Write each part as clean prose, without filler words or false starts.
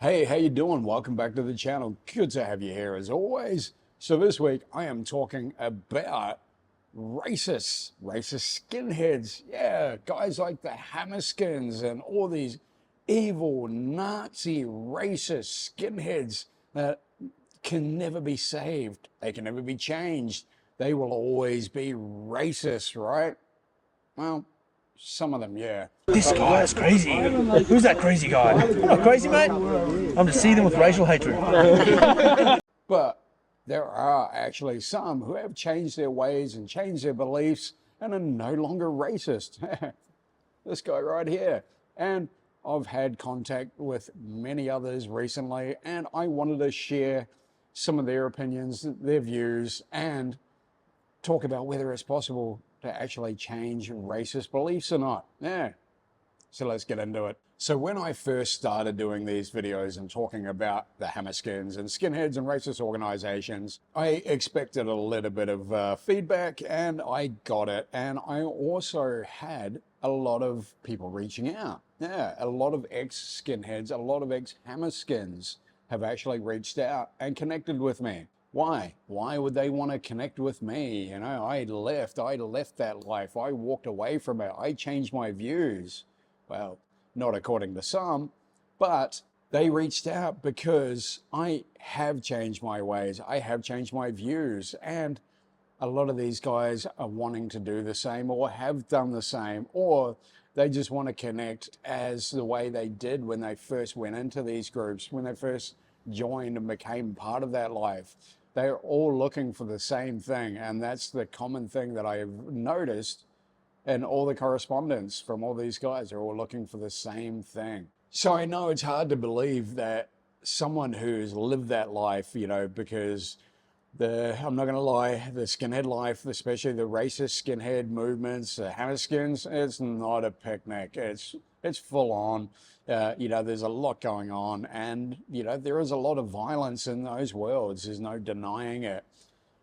Hey, how you doing? Welcome back to the channel. Good to have you here as always. So this week I am talking about racist skinheads. Yeah, guys like the Hammerskins and all these evil Nazi racist skinheads that can never be saved. They can never be changed. They will always be racist, right? Well, some of them, yeah. This guy is crazy. Who's that crazy guy? I'm not crazy, mate. I'm just seething with racial hatred. But there are actually some who have changed their ways and changed their beliefs and are no longer racist. This guy right here. And I've had contact with many others recently, and I wanted to share some of their opinions, their views, and talk about whether it's possible to actually change racist beliefs or not. Yeah. So let's get into it. So when I first started doing these videos and talking about the Hammerskins and skinheads and racist organizations, I expected a little bit of feedback, and I got it. And I also had a lot of people reaching out. Yeah, a lot of ex-skinheads, a lot of ex-Hammerskins have actually reached out and connected with me. Why? Why would they want to connect with me? You know, I left that life. I walked away from it. I changed my views. Well, not according to some, but they reached out because I have changed my ways. I have changed my views. And a lot of these guys are wanting to do the same or have done the same, or they just want to connect as the way they did when they first went into these groups, when they first joined and became part of that life. They're all looking for the same thing, and that's the common thing that I've noticed in all the correspondence from all these guys. Are all looking for the same thing. So I know it's hard to believe that someone who's lived that life, you know, because I'm not going to lie, the skinhead life, especially the racist skinhead movements, the Hammerskins, it's not a picnic. It's full on. You know, there's a lot going on, and, you know, there is a lot of violence in those worlds. There's no denying it.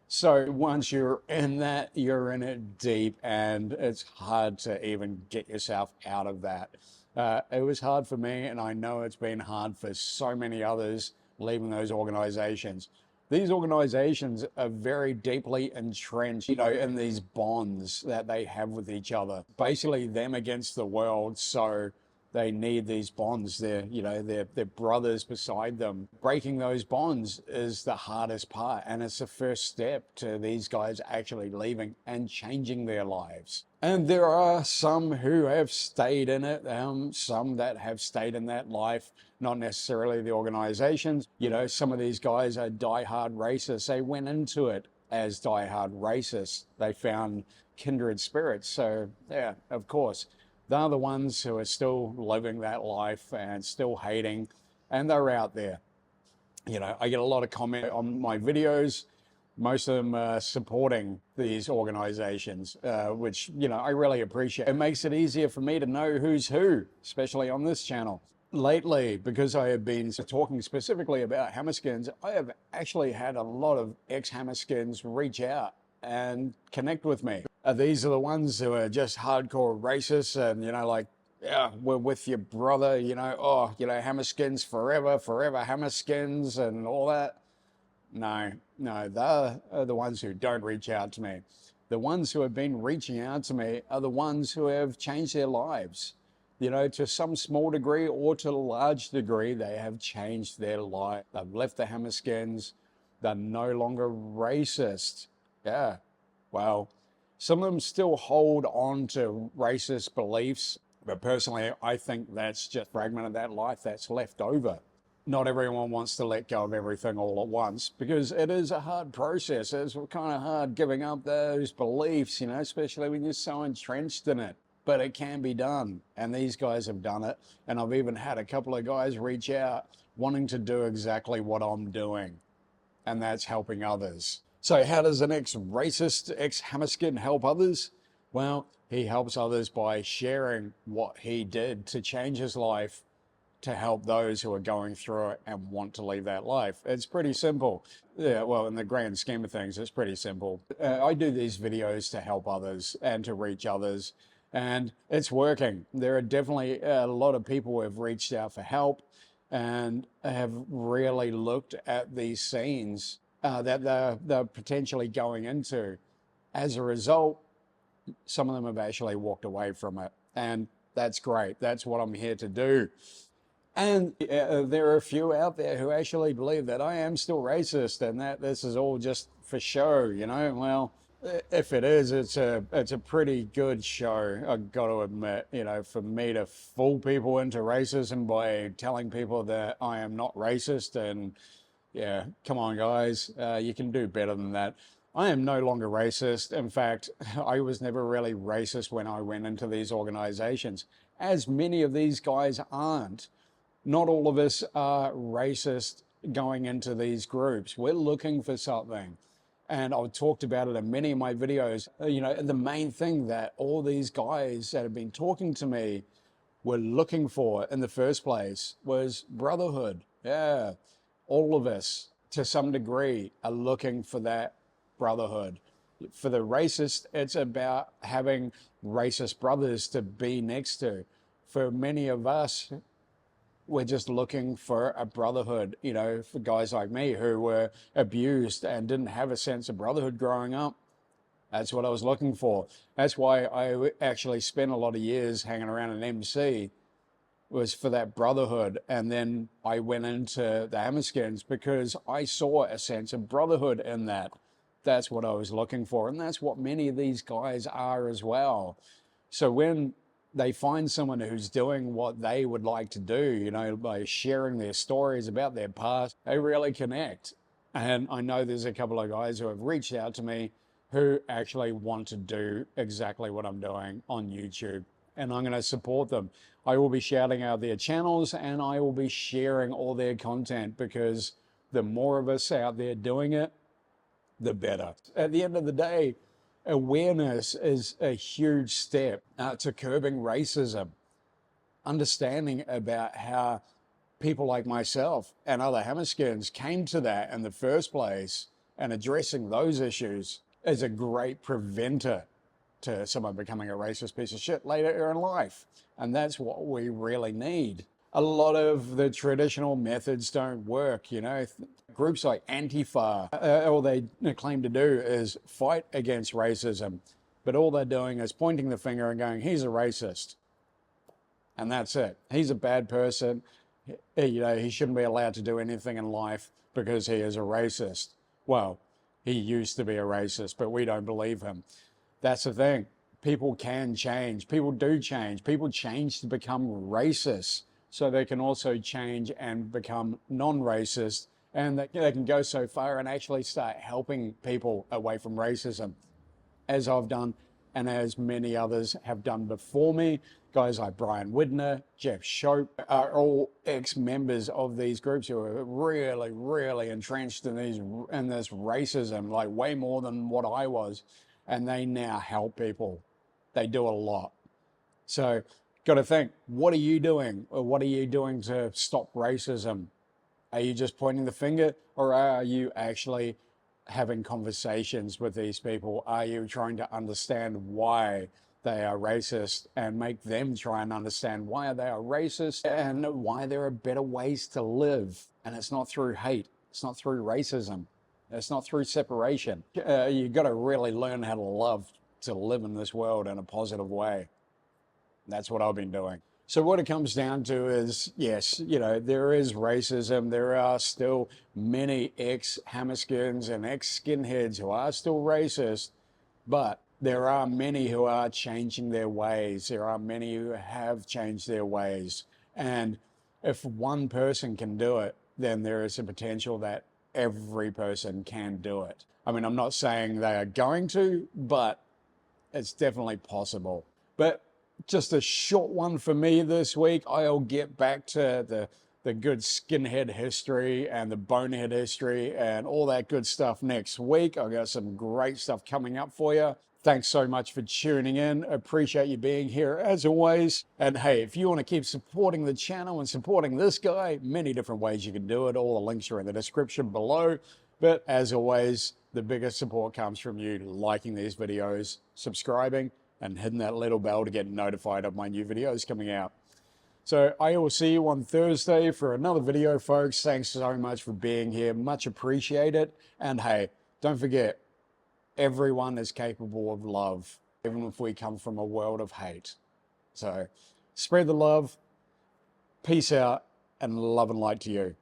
So once you're in that, you're in it deep, and it's hard to even get yourself out of that. It was hard for me, and I know it's been hard for so many others leaving those organizations. These organizations are very deeply entrenched, you know, in these bonds that they have with each other. Basically them against the world, so they need these bonds. They're, you know, they're brothers beside them. Breaking those bonds is the hardest part, and it's the first step to these guys actually leaving and changing their lives. And there are some who have stayed in it, some that have stayed in that life, not necessarily the organizations. You know, some of these guys are diehard racists. They went into it as diehard racists. They found kindred spirits. So yeah, of course, they're the ones who are still living that life and still hating, and they're out there. You know, I get a lot of comment on my videos. Most of them are supporting these organizations, which, you know, I really appreciate. It makes it easier for me to know who's who, especially on this channel. Lately, because I have been talking specifically about Hammerskins, I have actually had a lot of ex-Hammerskins reach out and connect with me. These are the ones who are just hardcore racists and, you know, like, yeah, we're with your brother, you know, oh, you know, Hammerskins forever, Hammerskins and all that. No, they're the ones who don't reach out to me. The ones who have been reaching out to me are the ones who have changed their lives. You know, to some small degree or to a large degree, they have changed their life. They've left the Hammerskins. They're no longer racist. Yeah, well, some of them still hold on to racist beliefs, but personally, I think that's just a fragment of that life that's left over. Not everyone wants to let go of everything all at once, because it is a hard process. It's kind of hard giving up those beliefs, you know, especially when you're so entrenched in it. But it can be done, and these guys have done it. And I've even had a couple of guys reach out wanting to do exactly what I'm doing, and that's helping others. So how does an ex-racist, ex-Hammerskin help others? Well, he helps others by sharing what he did to change his life, to help those who are going through it and want to leave that life. It's pretty simple. Yeah, well, in the grand scheme of things, it's pretty simple. I do these videos to help others and to reach others, and it's working. There are definitely a lot of people who have reached out for help. and have really looked at these scenes that they're potentially going into. As a result, some of them have actually walked away from it, and that's great. That's what I'm here to do. And there are a few out there who actually believe that I am still racist and that this is all just for show, you know? Well, if it is, it's a pretty good show, I've got to admit, you know, for me to fool people into racism by telling people that I am not racist. And yeah, come on, guys, you can do better than that. I am no longer racist. In fact, I was never really racist when I went into these organizations, as many of these guys aren't. Not all of us are racist going into these groups. We're looking for something. And I've talked about it in many of my videos. You know, the main thing that all these guys that have been talking to me were looking for in the first place was brotherhood. Yeah, all of us, to some degree, are looking for that brotherhood. For the racist, it's about having racist brothers to be next to. For many of us, we're just looking for a brotherhood, you know, for guys like me who were abused and didn't have a sense of brotherhood growing up. That's what I was looking for. That's why I actually spent a lot of years hanging around an MC, was for that brotherhood. And then I went into the Hammerskins because I saw a sense of brotherhood in that. That's what I was looking for. And that's what many of these guys are as well. So when they find someone who's doing what they would like to do, you know, by sharing their stories about their past, they really connect. And I know there's a couple of guys who have reached out to me who actually want to do exactly what I'm doing on YouTube. And I'm going to support them. I will be shouting out their channels and I will be sharing all their content, because the more of us out there doing it, the better. At the end of the day, awareness is a huge step to curbing racism. Understanding about how people like myself and other Hammerskins came to that in the first place and addressing those issues is a great preventer to someone becoming a racist piece of shit later in life. And that's what we really need. A lot of the traditional methods don't work, you know. Groups like Antifa, all they claim to do is fight against racism, but all they're doing is pointing the finger and going, he's a racist. And that's it. He's a bad person. You know, he shouldn't be allowed to do anything in life because he is a racist. Well, he used to be a racist, but we don't believe him. That's the thing. People can change. People do change. People change to become racist, so they can also change and become non-racist, and they can go so far and actually start helping people away from racism, as I've done and as many others have done before me. Guys like Brian Widner, Jeff Shope are all ex-members of these groups who are really, really entrenched in this racism, like way more than what I was, and they now help people. They do a lot. So got to think, what are you doing? Or what are you doing to stop racism? Are you just pointing the finger, or are you actually having conversations with these people? Are you trying to understand why they are racist and make them try and understand why they are racist and why there are better ways to live? And it's not through hate. It's not through racism. It's not through separation. You've got to really learn how to love, to live in this world in a positive way. That's what I've been doing. So what it comes down to is, yes, you know, there is racism. There are still many ex-Hammerskins and ex-Skinheads who are still racist, but there are many who are changing their ways. There are many who have changed their ways. And if one person can do it, then there is a potential that every person can do it. I mean, I'm not saying they are going to, but it's definitely possible. But just a short one for me this week. I'll get back to the good skinhead history and the bonehead history and all that good stuff next week. I've got some great stuff coming up for you. Thanks so much for tuning in. Appreciate you being here as always. And hey, if you want to keep supporting the channel and supporting this guy, many different ways you can do it. All the links are in the description below. But as always, the biggest support comes from you liking these videos, subscribing, and hitting that little bell to get notified of my new videos coming out. So I will see you on Thursday for another video, folks. Thanks so much for being here. Much appreciated. And hey, don't forget, everyone is capable of love, even if we come from a world of hate. So spread the love, peace out, and love and light to you.